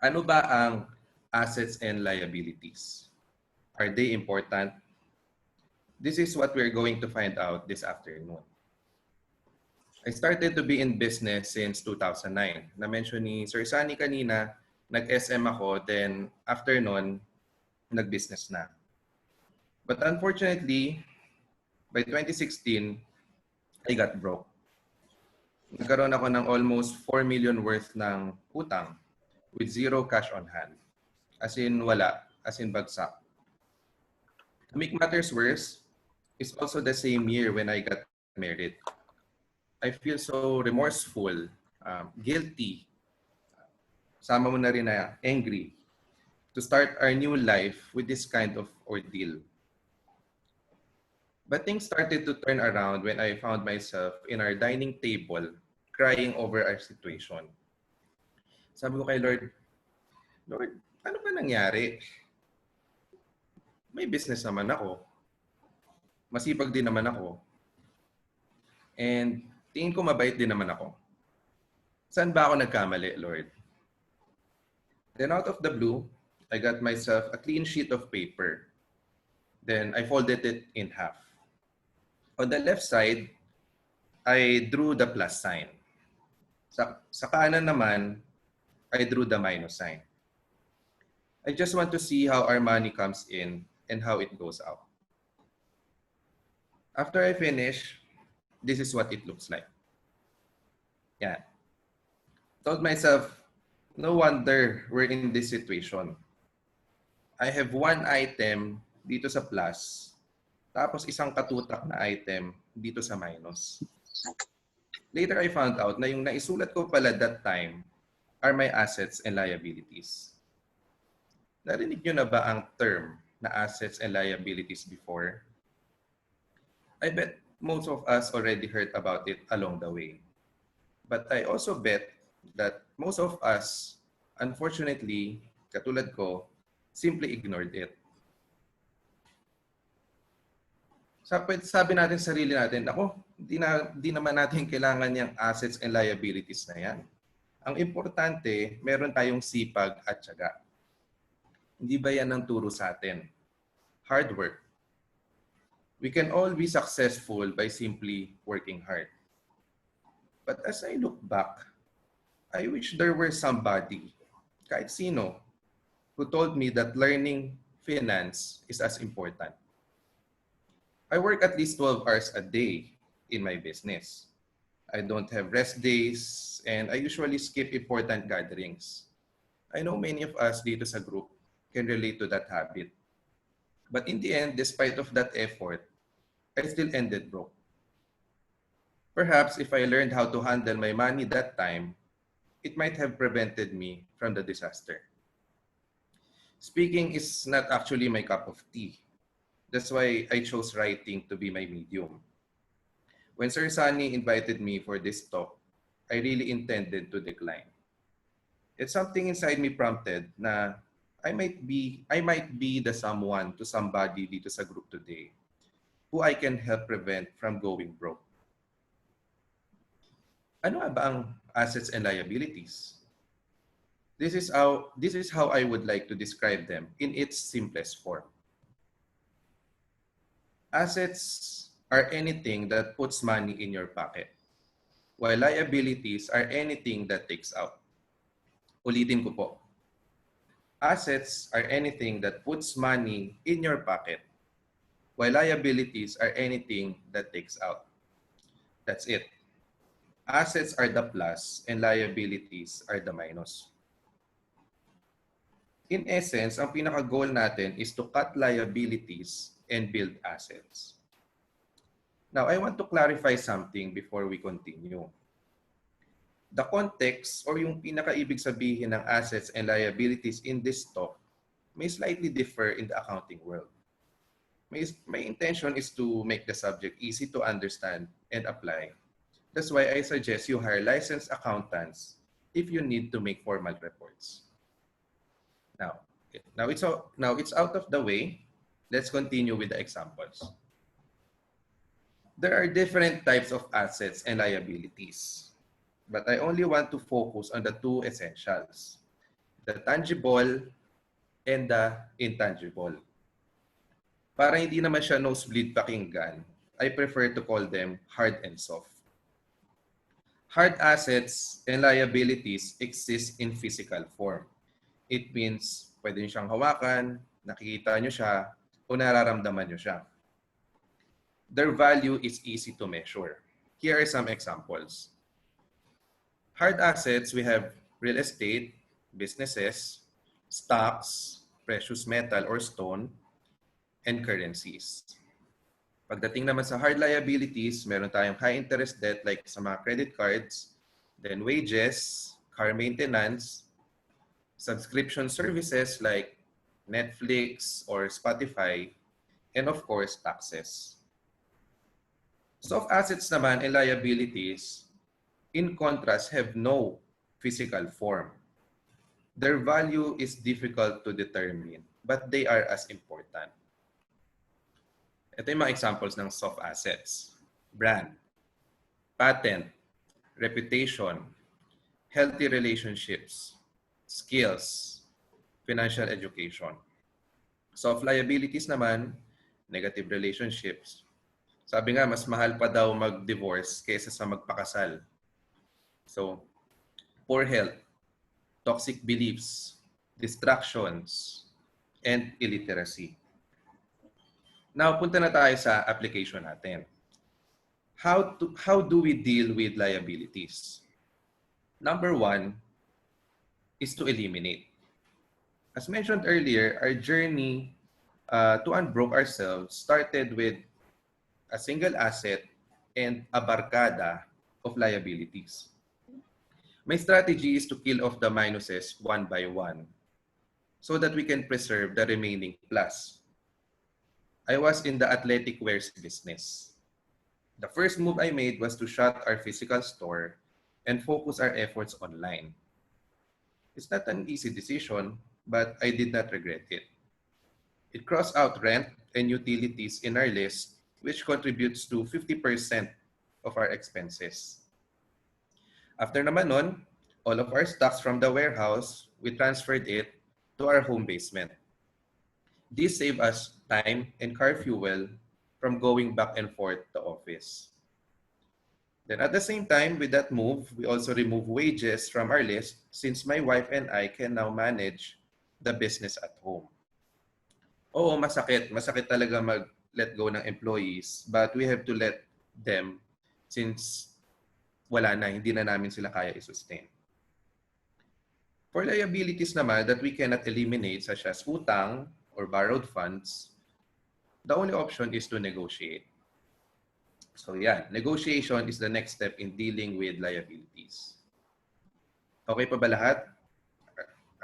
Ano ba ang assets and liabilities? Are they important? This is what we're going to find out this afternoon. I started to be in business since 2009. Na-mention ni Sir Sunny kanina, nag-SM ako, then after nun, nag-business na. But unfortunately, by 2016, I got broke. Nagkaroon ako ng almost 4 million worth ng utang with zero cash on hand. As in wala, as in bagsak. To make matters worse, it's also the same year when I got married. I feel so remorseful, guilty, sama mo na rin na angry, to start our new life with this kind of ordeal. But things started to turn around when I found myself in our dining table crying over our situation. Sabi ko kay Lord, ano ba nangyari? May business naman ako. Masipag din naman ako. And tingin ko mabait din naman ako. Saan ba ako nagkamali, Lord? Then out of the blue, I got myself a clean sheet of paper. Then I folded it in half. On the left side, I drew the plus sign. Sa kanan naman, I drew the minus sign. I just want to see how our money comes in and how it goes out. After I finish, this is what it looks like. Yeah. Told myself, no wonder we're in this situation. I have one item dito sa plus, tapos isang katutak na item dito sa minus. Later, I found out na yung naisulat ko pala that time are my assets and liabilities. Narinig nyo na ba ang term na assets and liabilities before? I bet most of us already heard about it along the way. But I also bet that most of us, unfortunately, katulad ko, simply ignored it. Sabi natin sa sarili natin, ako, di naman natin kailangan yung assets and liabilities na yan. Ang importante, meron tayong sipag at tiyaga. Hindi ba yan ang turo sa atin? Hard work. We can all be successful by simply working hard. But as I look back, I wish there were somebody, kahit sino, who told me that learning finance is as important. I work at least 12 hours a day in my business. I don't have rest days, and I usually skip important gatherings. I know many of us dito sa group can relate to that habit. But in the end, despite of that effort, I still ended broke. Perhaps if I learned how to handle my money that time, it might have prevented me from the disaster. Speaking is not actually my cup of tea. That's why I chose writing to be my medium. When Sir Sunny invited me for this talk, I really intended to decline. It's something inside me prompted na I might be the someone to somebody dito sa group today who I can help prevent from going broke. Ano ba ang assets and liabilities? This is how I would like to describe them in its simplest form. Assets are anything that puts money in your pocket, while liabilities are anything that takes out. Ulitin ko po. Assets are anything that puts money in your pocket, while liabilities are anything that takes out. That's it. Assets are the plus and liabilities are the minus. In essence, ang pinaka-goal natin is to cut liabilities and build assets. Now, I want to clarify something before we continue. The context or yung pinaka-ibig sabihin ng assets and liabilities in this talk may slightly differ in the accounting world. My intention is to make the subject easy to understand and apply. That's why I suggest you hire licensed accountants if you need to make formal reports. Now it's out of the way. Let's continue with the examples. There are different types of assets and liabilities, but I only want to focus on the two essentials, the tangible, and the intangible. Para hindi naman siya nosebleed pakinggan, I prefer to call them hard and soft. Hard assets and liabilities exist in physical form. It means pwede nyo siyang hawakan, nakikita nyo siya, o nararamdaman nyo siya. Their value is easy to measure. Here are some examples. Hard assets, we have real estate, businesses, stocks, precious metal or stone, and currencies. Pagdating naman sa hard liabilities, meron tayong high interest debt like sa mga credit cards, then wages, car maintenance, subscription services like Netflix or Spotify, and of course, taxes. Soft assets naman and liabilities, in contrast, have no physical form. Their value is difficult to determine, but they are as important. Ito yung mga examples ng soft assets. Brand, patent, reputation, healthy relationships, skills, financial education. Soft liabilities naman, negative relationships. Sabi nga, mas mahal pa daw mag-divorce kaysa sa magpakasal. So, poor health, toxic beliefs, distractions, and illiteracy. Now, punta na tayo sa application natin. How do we deal with liabilities? Number one is to eliminate. As mentioned earlier, our journey to unbroke ourselves started with a single asset and a barkada of liabilities. My strategy is to kill off the minuses one by one so that we can preserve the remaining plus. I was in the athletic wears business. The first move I made was to shut our physical store and focus our efforts online. It's not an easy decision, but I did not regret it. It crossed out rent and utilities in our list, which contributes to 50% of our expenses. After naman nun, all of our stocks from the warehouse, we transferred it to our home basement. This saved us time and car fuel from going back and forth to office. Then at the same time, with that move, we also removed wages from our list since my wife and I can now manage the business at home. Oo, masakit. Masakit talaga mag-let go ng employees, but we have to let them since wala na, hindi na namin sila kaya i-sustain. For liabilities naman that we cannot eliminate, such as utang or borrowed funds, the only option is to negotiate. So yeah, negotiation is the next step in dealing with liabilities. Okay pa ba lahat?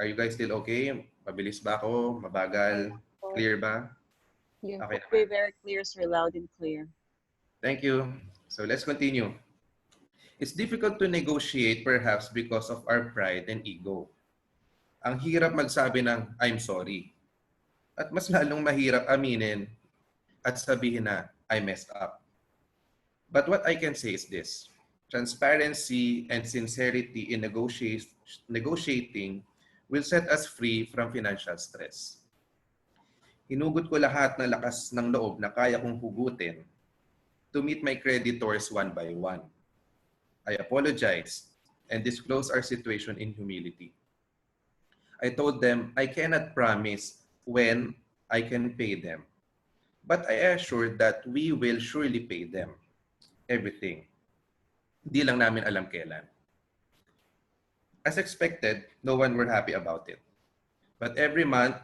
Are you guys still okay? Mabilis ba ako? Mabagal? Clear ba? Yeah, Okay very, naman. very clear, sir. Loud and clear. Thank you. So let's continue. It's difficult to negotiate perhaps because of our pride and ego. Ang hirap magsabi ng I'm sorry. At mas lalong mahirap aminin at sabihin na I messed up. But what I can say is this. Transparency and sincerity in negotiating will set us free from financial stress. Hinugot ko lahat ng lakas ng loob na kaya kong hugutin to meet my creditors one by one. I apologized and disclosed our situation in humility. I told them I cannot promise when I can pay them, but I assured that we will surely pay them everything. Hindi lang namin alam kailan. As expected, no one were happy about it. But every month,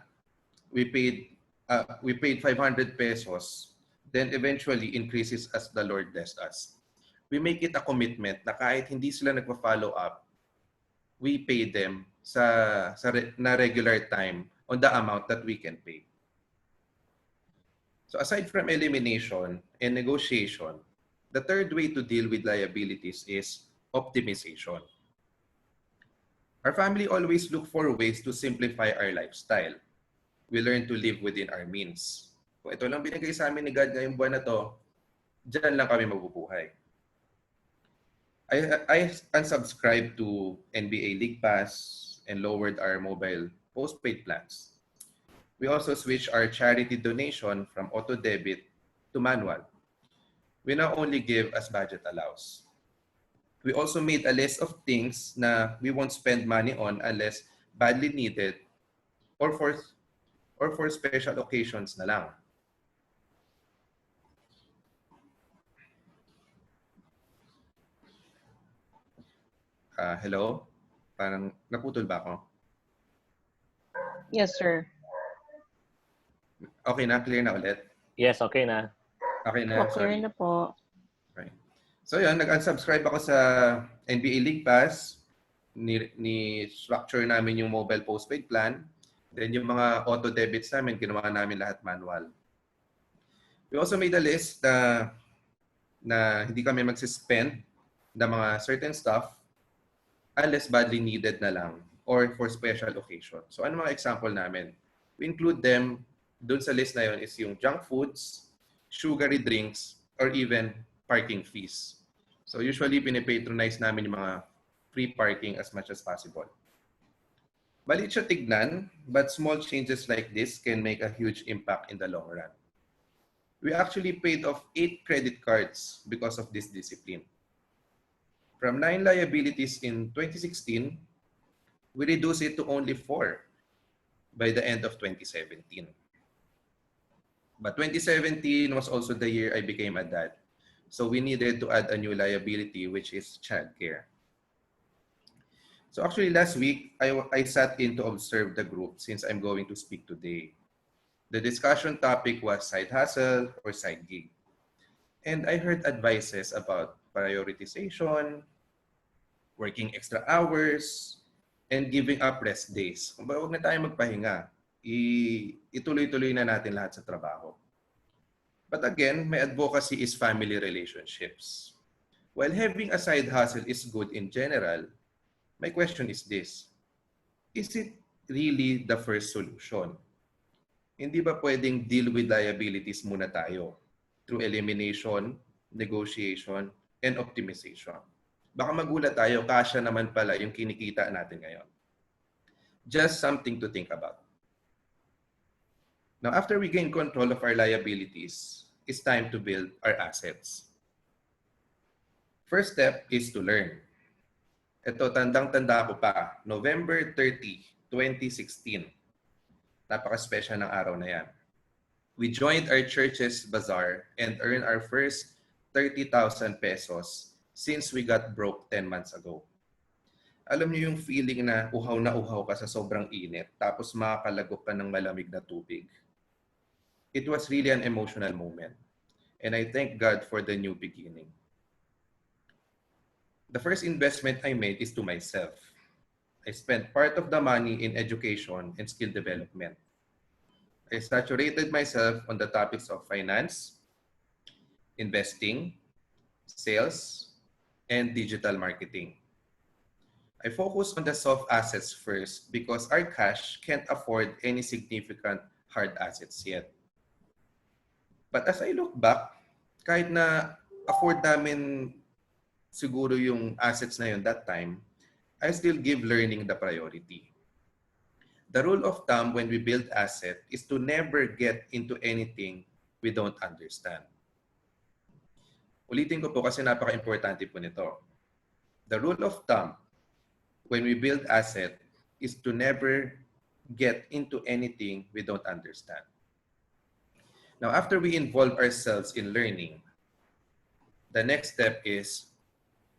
we paid 500 pesos, then eventually increases as the Lord blessed us. We make it a commitment na kahit hindi sila nagpa-follow up, we pay them na regular time on the amount that we can pay. So aside from elimination and negotiation, the third way to deal with liabilities is optimization. Our family always look for ways to simplify our lifestyle. We learn to live within our means. Kung ito lang binigay sa amin ni God ngayong buwan na to, dyan lang kami mabubuhay. I unsubscribed to NBA League Pass, and lowered our mobile postpaid plans. We also switched our charity donation from auto debit to manual. We now only give as budget allows. We also made a list of things na we won't spend money on unless badly needed or for special occasions na lang. Hello? Parang naputol ba ako? Yes, sir. Okay na? Clear na ulit? Yes, okay na. Okay na, Clear sorry. na po. Right. So yun, nag-unsubscribe ako sa NBA League Pass. Ni-structure namin yung mobile postpaid plan. Then yung mga auto debits namin, ginawa namin lahat manual. We also made a list na hindi kami magsispend ng mga certain stuff unless badly needed na lang or for special occasion. So ano mga example namin? We include them, dun sa list na yun is yung junk foods, sugary drinks, or even parking fees. So usually pinipatronize namin yung mga free parking as much as possible. Maliit siya tignan, but small changes like this can make a huge impact in the long run. We actually paid off 8 credit cards because of this discipline. From 9 liabilities in 2016, we reduced it to only 4 by the end of 2017. But 2017 was also the year I became a dad. So we needed to add a new liability, which is childcare. So actually last week, I sat in to observe the group since I'm going to speak today. The discussion topic was side hustle or side gig. And I heard advices about prioritization, working extra hours, and giving up rest days. Kung huwag na tayo magpahinga, ituloy-tuloy na natin lahat sa trabaho. But again, my advocacy is family relationships. While having a side hustle is good in general, my question is this: is it really the first solution? Hindi ba pwedeng deal with liabilities muna tayo through elimination, negotiation, and optimization? Baka magulat tayo, kasya naman pala yung kinikita natin ngayon. Just something to think about. Now, after we gain control of our liabilities, it's time to build our assets. First step is to learn. Ito, tandang-tanda ko pa, November 30, 2016. Napaka-special ng araw na yan. We joined our church's bazaar and earned our first 30,000 pesos since we got broke 10 months ago. Alam niyo yung feeling na uhaw ka sa sobrang init tapos makakalagop ka ng malamig na tubig. It was really an emotional moment. And I thank God for the new beginning. The first investment I made is to myself. I spent part of the money in education and skill development. I saturated myself on the topics of finance, investing, sales, and digital marketing. I focused on the soft assets first because our cash can't afford any significant hard assets yet. But as I look back, kahit na afford namin siguro yung assets na yun that time, I still give learning the priority. The rule of thumb when we build asset is to never get into anything we don't understand. Ulitin ko po kasi napaka-importante po nito. The rule of thumb when we build asset is to never get into anything we don't understand. Now, after we involve ourselves in learning, the next step is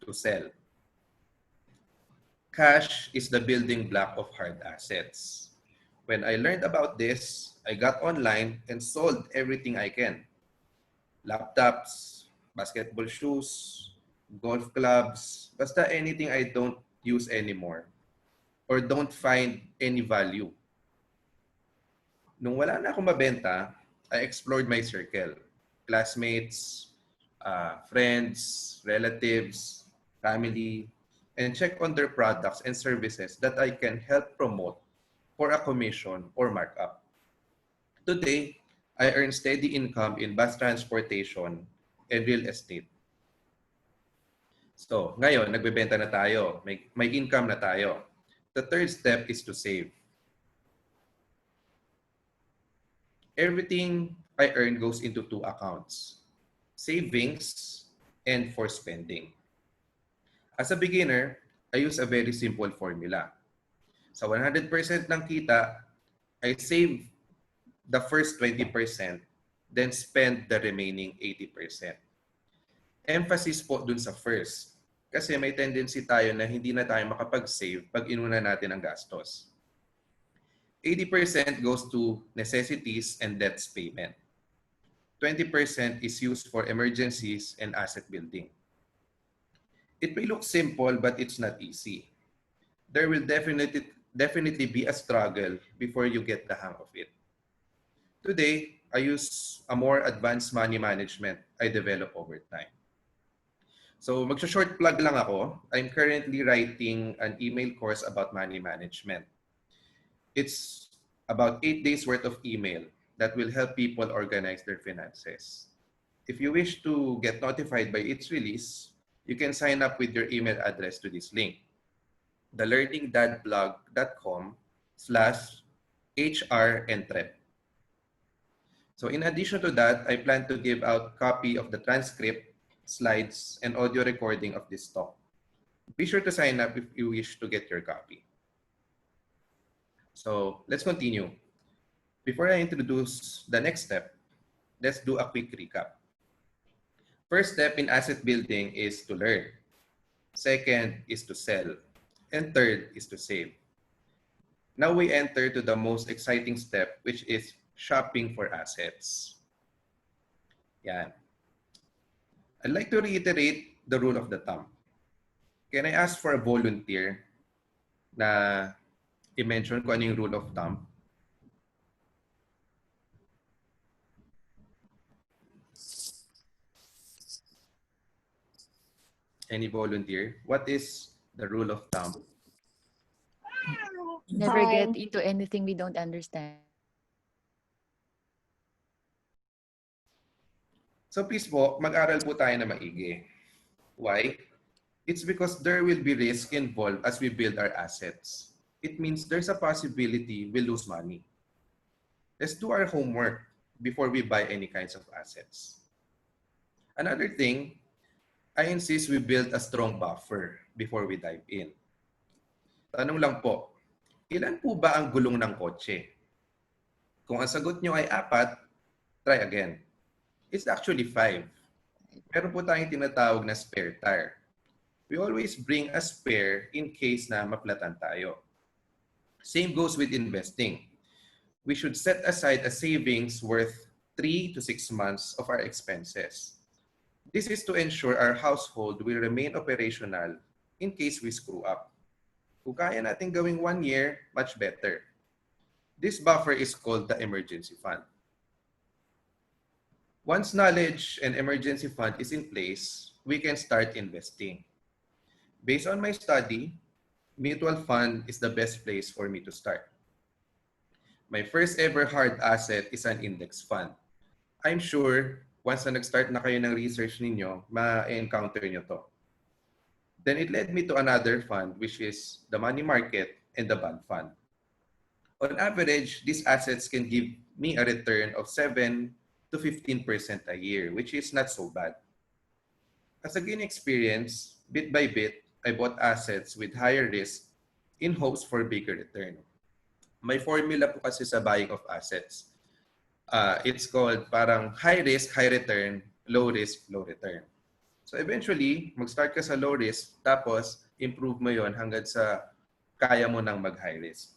to sell. Cash is the building block of hard assets. When I learned about this, I got online and sold everything I can. Laptops, basketball shoes, golf clubs, basta anything I don't use anymore or don't find any value. Nung wala na akong mabenta, I explored my circle. Classmates, friends, relatives, family, and check on their products and services that I can help promote for a commission or markup. Today, I earn steady income in bus transportation and real estate. So, ngayon, nagbebenta na tayo. May income na tayo. The third step is to save. Everything I earn goes into two accounts, savings and for spending. As a beginner, I use a very simple formula. Sa 100% ng kita, I save the first 20%, then spend the remaining 80%. Emphasis po dun sa first. Kasi may tendency tayo na hindi na tayo makapag-save pag inuna natin ang gastos. 80% goes to necessities and debts payment. 20% is used for emergencies and asset building. It may look simple, but it's not easy. There will definitely be a struggle before you get the hang of it. Today, I use a more advanced money management I develop over time. So magsa-short plug lang ako. I'm currently writing an email course about money management. It's about 8 days worth of email that will help people organize their finances. If you wish to get notified by its release, you can sign up with your email address to this link, thelearningdadblog.com/HRentrep. So in addition to that, I plan to give out copy of the transcript, slides, and audio recording of this talk. Be sure to sign up if you wish to get your copy. So let's continue. Before I introduce the next step, let's do a quick recap. First step in asset building is to learn. Second is to sell. And third is to save. Now we enter to the most exciting step, which is shopping for assets. Yan. I'd like to reiterate the rule of the thumb. Can I ask for a volunteer na i-mention ko ano yung rule of thumb? Any volunteer? What is the rule of thumb? Never Hi. get into anything we don't understand. So please po, mag-aral po tayo na maigi. Why? It's because there will be risk involved as we build our assets. It means there's a possibility we'll lose money. Let's do our homework before we buy any kinds of assets. Another thing, I insist we build a strong buffer before we dive in. Tanong lang po, ilan po ba ang gulong ng kotse? Kung ang sagot nyo ay 4, try again. It's actually 5. Meron po tayong tinatawag na spare tire. We always bring a spare in case na maplatan tayo. Same goes with investing. We should set aside a savings worth 3 to 6 months of our expenses. This is to ensure our household will remain operational in case we screw up. Kung kaya natin gawing 1 year, much better. This buffer is called the emergency fund. Once knowledge and emergency fund is in place, we can start investing. Based on my study, mutual fund is the best place for me to start. My first ever hard asset is an index fund. I'm sure once na nag-start na kayo ng research ninyo, ma-encounter nyo to. Then it led me to another fund, which is the money market and the bond fund. On average, these assets can give me a return of 7 to 15% a year, which is not so bad. As a gain experience, bit by bit, I bought assets with higher risk in hopes for bigger return. May formula po kasi sa buying of assets. It's called parang high risk, high return, low risk, low return. So eventually, mag-start ka sa low risk, tapos improve mo yon hanggang sa kaya mo nang mag-high risk.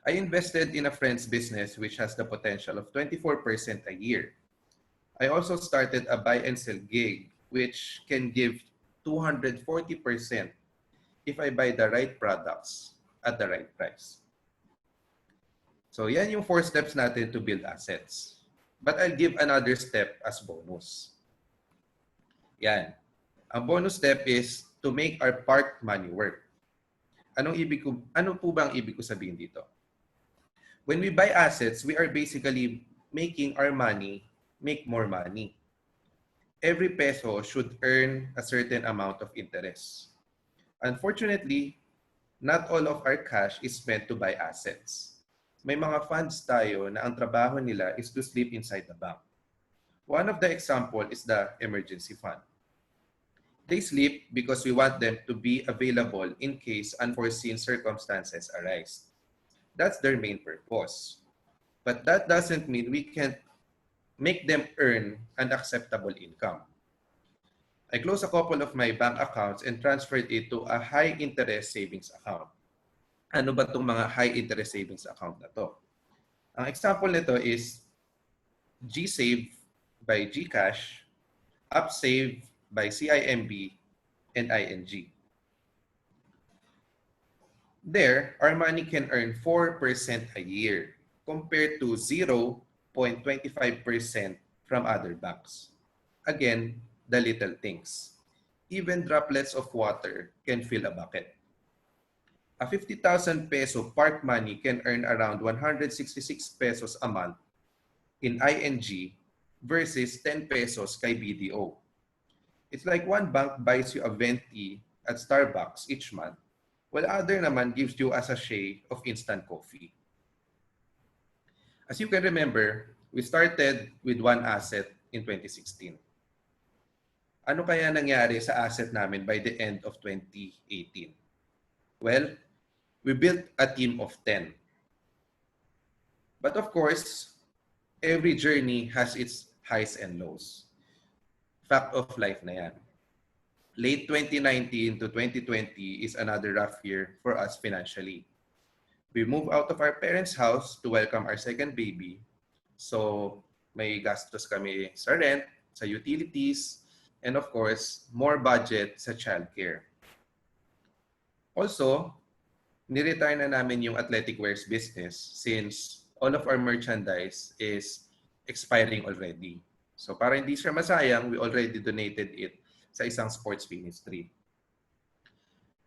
I invested in a friend's business which has the potential of 24% a year. I also started a buy and sell gig which can give 240% if I buy the right products at the right price. So yan yung 4 steps natin to build assets. But I'll give another step as bonus. Yan. Ang bonus step is to make our parked money work. Ano po ba ang ibig ko sabihin dito? When we buy assets, we are basically making our money make more money. Every peso should earn a certain amount of interest. Unfortunately, Not all of our cash is meant to buy assets. May mga funds tayo na ang trabaho nila is to sleep inside the bank. One of the example is the emergency fund. They sleep because we want them to be available in case unforeseen circumstances arise. That's their main purpose. But that doesn't mean we can't make them earn an acceptable income. I closed a couple of my bank accounts and transferred it to a high-interest savings account. Ano ba itong mga high-interest savings account na to? Ang example nito is GSave by GCash, UpSave by CIMB, and ING. There, our money can earn 4% a year compared to 0.25% from other banks. Again, the little things. Even droplets of water can fill a bucket. A 50,000 peso park money can earn around 166 pesos a month in ING versus 10 pesos kay BDO. It's like one bank buys you a venti at Starbucks each month, while other naman gives you a sachet of instant coffee. As you can remember, we started with one asset in 2016. Ano kaya nangyari sa asset namin by the end of 2018? Well, we built a team of 10. But of course, every journey has its highs and lows. Fact of life na yan. Late 2019 to 2020 is another rough year for us financially. We moved out of our parents' house to welcome our second baby. So may gastos kami sa rent, sa utilities, and of course, more budget sa childcare. Also, niretire na namin yung athletic wears business since all of our merchandise is expiring already. So para hindi siya masayang, we already donated it sa isang sports ministry.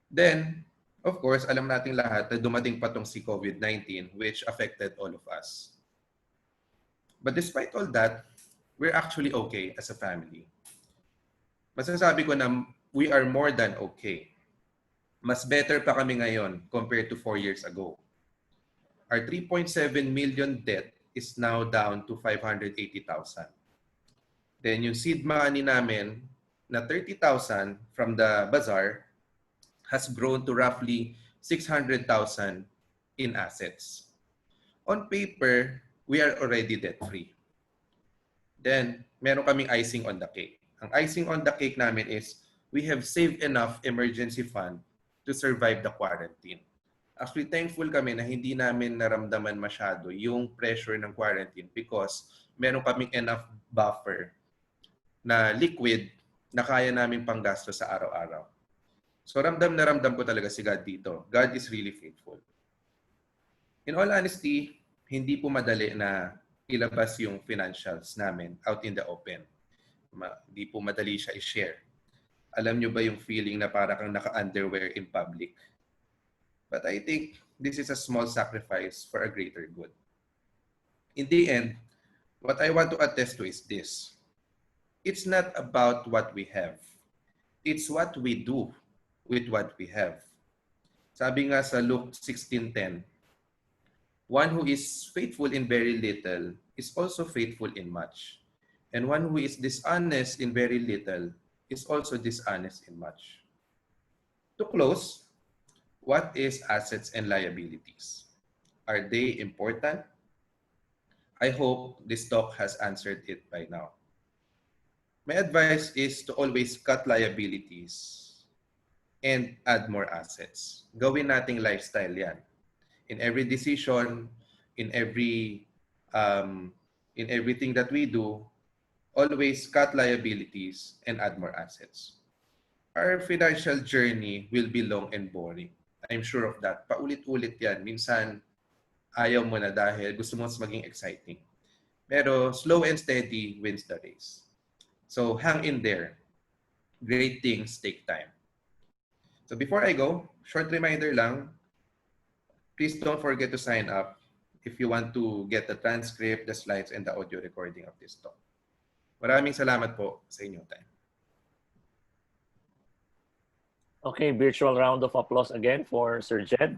Then, of course, alam nating lahat na dumating pa tong si COVID-19 which affected all of us. But despite all that, we're actually okay as a family. Masasabi ko na we are more than okay. Mas better pa kami ngayon compared to 4 years ago. Our 3.7 million debt is now down to 580,000. Then yung seed money namin na 30,000 from the bazaar has grown to roughly 600,000 in assets. On paper, we are already debt-free. Then, meron kaming icing on the cake. Ang icing on the cake namin is we have saved enough emergency fund to survive the quarantine. Actually, thankful kami na hindi namin naramdaman masyado yung pressure ng quarantine because meron kaming enough buffer na liquid na kaya namin panggasto sa araw-araw. So ramdam na ramdam ko talaga si God dito. God is really faithful. In all honesty, hindi po madali na ilabas yung financials namin out in the open. Hindi po madali siya i-share. Alam nyo ba yung feeling na para kang naka-underwear in public? But I think this is a small sacrifice for a greater good. In the end, what I want to attest to is this. It's not about what we have. It's what we do with what we have. Sabi nga sa Luke 16:10, one who is faithful in very little is also faithful in much. And one who is dishonest in very little is also dishonest in much. To close, what is assets and liabilities? Are they important? I hope this talk has answered it by now. My advice is to always cut liabilities and add more assets. Gawin nating lifestyle yan. In every decision, in everything that we do, always cut liabilities and add more assets. Our financial journey will be long and boring. I'm sure of that. Paulit-ulit yan. Minsan, ayaw mo na dahil gusto mo mas maging exciting. Pero slow and steady wins the race. So hang in there. Great things take time. So before I go, short reminder lang, please don't forget to sign up if you want to get the transcript, the slides, and the audio recording of this talk. Maraming salamat po sa inyong time. Okay, virtual round of applause again for Sir Jed.